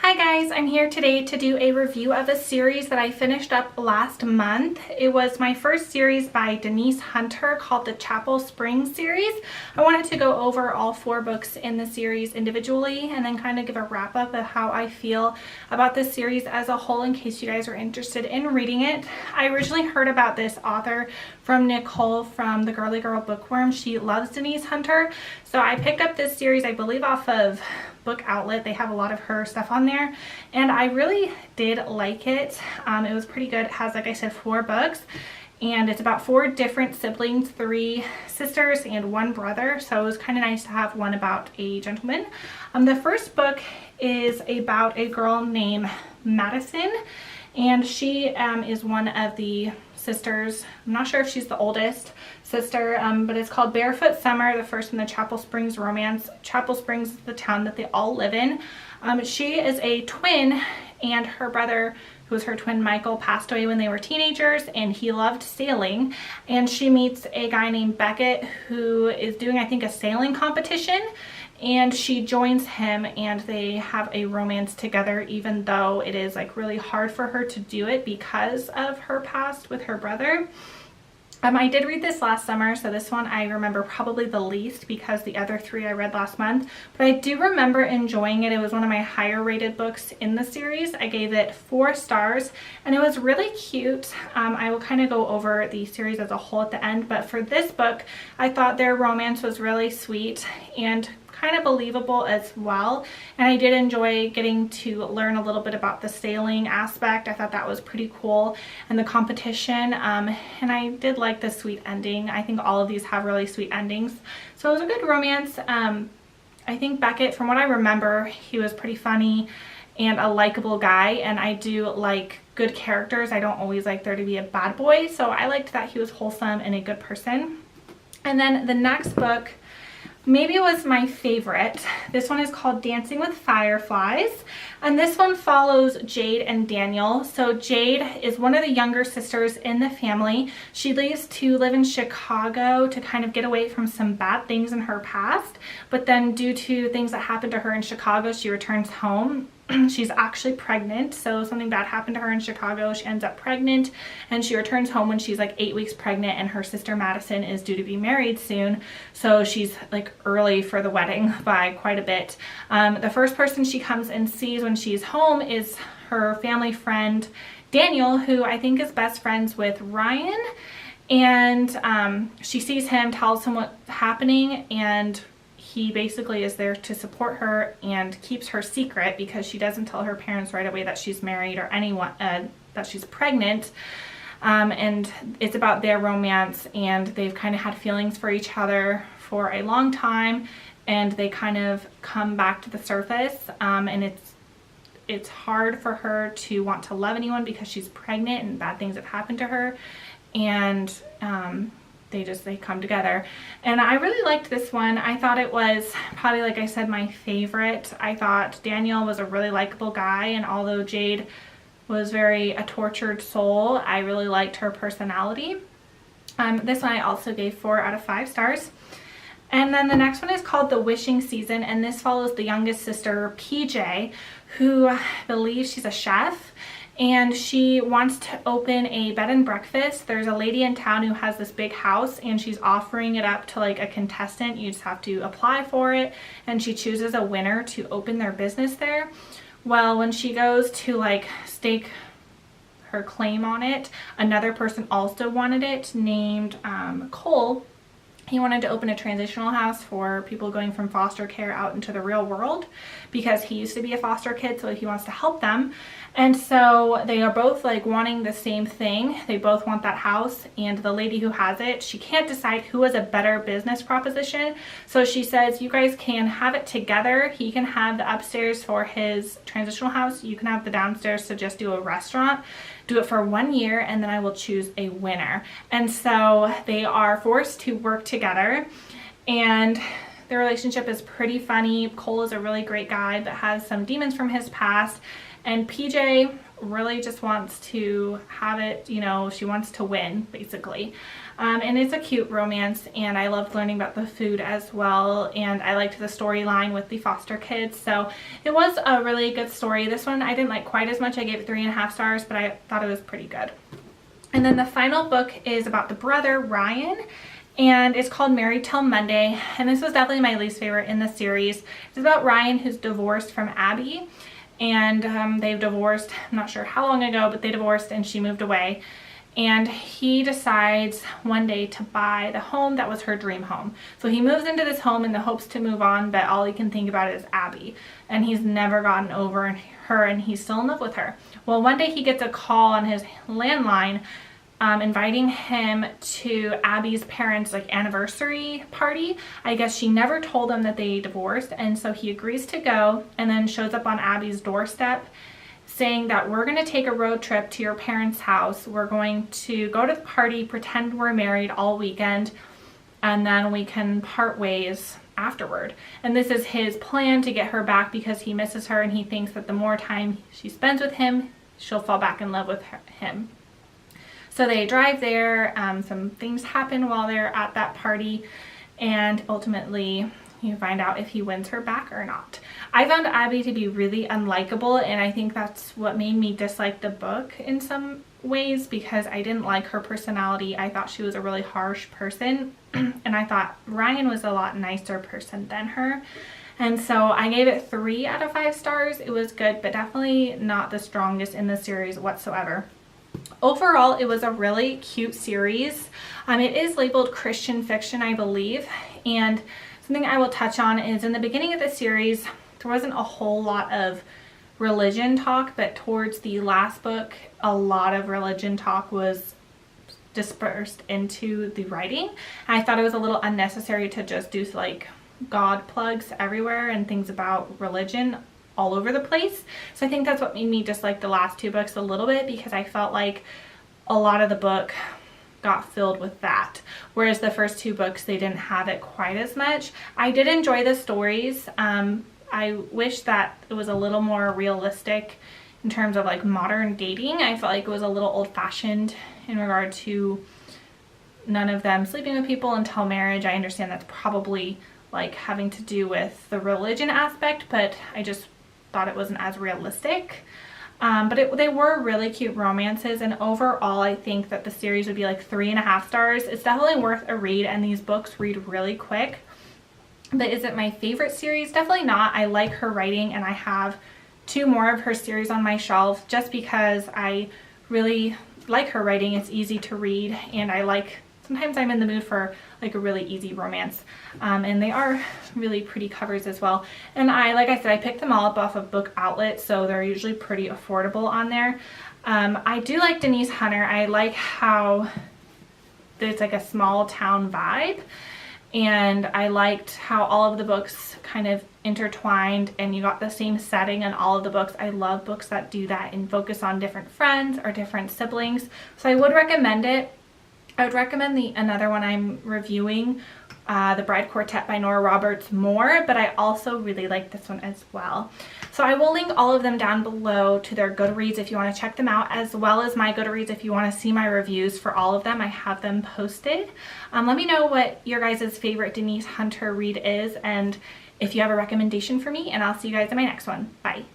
Hi guys, I'm here today to do a review of a series that I finished up last month. It was my first series by Denise Hunter called the Chapel Springs series. I wanted to go over all 4 books in the series individually and then kind of give a wrap up of how I feel about this series as a whole in case you guys are interested in reading it. I originally heard about this author from Nicole from the Girly Girl Bookworm. She loves Denise Hunter, so I picked up this series, I believe off of Book Outlet. They have a lot of her stuff on there and I really did like it. It was pretty good. It has, like I said, 4 books and it's about 4 different siblings, 3 sisters and 1 brother, so it was kind of nice to have one about a gentleman. The first book is about a girl named Madison, and she is one of the sisters. I'm not sure if she's the oldest sister, but it's called Barefoot Summer, the first in the Chapel Springs romance. Chapel Springs is the town that they all live in. She is a twin, and her brother, who was her twin Michael, passed away when they were teenagers, and he loved sailing. And she meets a guy named Beckett who is doing, I think, a sailing competition, and she joins him and they have a romance together, even though it is like really hard for her to do it because of her past with her brother. I did read this last summer, so this one I remember probably the least because the other 3 I read last month, but I do remember enjoying it. It was one of my higher rated books in the series. I gave it 4 stars and it was really cute. I will kind of go over the series as a whole at the end, but for this book I thought their romance was really sweet and kind of believable as well, and I did enjoy getting to learn a little bit about the sailing aspect. I thought that was pretty cool, and the competition, and I did like the sweet ending. I think all of these have really sweet endings, so it was a good romance. I think Beckett, from what I remember, he was pretty funny and a likable guy, and I do like good characters. I don't always like there to be a bad boy, so I liked that he was wholesome and a good person. And then the next book maybe it was my favorite. This one is called Dancing with Fireflies, and this one follows Jade and Daniel. So Jade is one of the younger sisters in the family. She leaves to live in Chicago to kind of get away from some bad things in her past, but then due to things that happened to her in Chicago, she returns home. She's actually pregnant, so something bad happened to her in Chicago. She ends up pregnant and she returns home when she's like 8 weeks pregnant, and her sister Madison is due to be married soon, so she's like early for the wedding by quite a bit. The first person she comes and sees when she's home is her family friend Daniel, who I think is best friends with Ryan, and she sees him, tells him what's happening, and he basically is there to support her and keeps her secret because she doesn't tell her parents right away that she's married or anyone that she's pregnant. And it's about their romance, and they've kind of had feelings for each other for a long time, and they kind of come back to the surface, and it's hard for her to want to love anyone because she's pregnant and bad things have happened to her, and they come together. And I really liked this one. I thought it was probably, like I said, my favorite. I thought Daniel was a really likable guy, and although Jade was a tortured soul, I really liked her personality. This one I also gave 4 out of 5 stars. And then the next one is called The Wishing Season, and this follows the youngest sister, PJ, who believes she's a chef, and she wants to open a bed and breakfast. There's a lady in town who has this big house, and she's offering it up to like a contestant. You just have to apply for it, and she chooses a winner to open their business there. Well, when she goes to like stake her claim on it, another person also wanted it, named Cole. He wanted to open a transitional house for people going from foster care out into the real world because he used to be a foster kid, so he wants to help them. And so they are both like wanting the same thing. They both want that house, and the lady who has it, she can't decide who has a better business proposition. So she says, you guys can have it together. He can have the upstairs for his transitional house. You can have the downstairs to just do a restaurant. Do it for 1 year, and then I will choose a winner. And so they are forced to work together, and their relationship is pretty funny. Cole is a really great guy but has some demons from his past, and PJ really just wants to have it, you know, she wants to win basically. And it's a cute romance, and I loved learning about the food as well, and I liked the storyline with the foster kids, so it was a really good story. This one I didn't like quite as much. I gave it 3.5 stars, but I thought it was pretty good. And then the final book is about the brother Ryan, and it's called Married Till Monday, and this was definitely my least favorite in the series. It's about Ryan, who's divorced from Abby, and they've divorced, I'm not sure how long ago, but they divorced and she moved away. And he decides one day to buy the home that was her dream home. So he moves into this home in the hopes to move on, but all he can think about is Abby. And he's never gotten over her, and he's still in love with her. Well, one day he gets a call on his landline inviting him to Abby's parents' like anniversary party. I guess she never told him that they divorced, and so he agrees to go, and then shows up on Abby's doorstep saying that we're going to take a road trip to your parents' house. We're going to go to the party, pretend we're married all weekend, and then we can part ways afterward. And this is his plan to get her back because he misses her, and he thinks that the more time she spends with him, she'll fall back in love with him. So they drive there, some things happen while they're at that party, and ultimately you find out if he wins her back or not. I found Abby to be really unlikable, and I think that's what made me dislike the book in some ways, because I didn't like her personality. I thought she was a really harsh person, and I thought Ryan was a lot nicer person than her. And so I gave it 3 out of 5 stars. It was good, but definitely not the strongest in the series whatsoever. Overall, it was a really cute series. It is labeled Christian fiction, I believe, and something I will touch on is in the beginning of the series, there wasn't a whole lot of religion talk, but towards the last book, a lot of religion talk was dispersed into the writing. I thought it was a little unnecessary to just do like God plugs everywhere and things about religion all over the place. So I think that's what made me dislike the last 2 books a little bit, because I felt like a lot of the book got filled with that, whereas the first 2 books, they didn't have it quite as much. I did enjoy the stories. I wish that it was a little more realistic in terms of like modern dating. I felt like it was a little old-fashioned in regard to none of them sleeping with people until marriage. I understand that's probably like having to do with the religion aspect, but I just thought it wasn't as realistic. But they were really cute romances, and overall I think that the series would be like 3.5 stars. It's definitely worth a read, and these books read really quick. But is it my favorite series? Definitely not. I like her writing, and I have 2 more of her series on my shelf just because I really like her writing. It's easy to read, and sometimes I'm in the mood for like a really easy romance, and they are really pretty covers as well. And like I said, I picked them all up off of Book Outlet, so they're usually pretty affordable on there. I do like Denise Hunter. I like how there's like a small town vibe, and I liked how all of the books kind of intertwined and you got the same setting in all of the books. I love books that do that and focus on different friends or different siblings, so I would recommend it. I would recommend another one I'm reviewing, The Bride Quartet by Nora Roberts, more, but I also really like this one as well. So I will link all of them down below to their Goodreads if you want to check them out, as well as my Goodreads if you want to see my reviews for all of them. I have them posted. Let me know what your guys' favorite Denise Hunter read is, and if you have a recommendation for me, and I'll see you guys in my next one. Bye.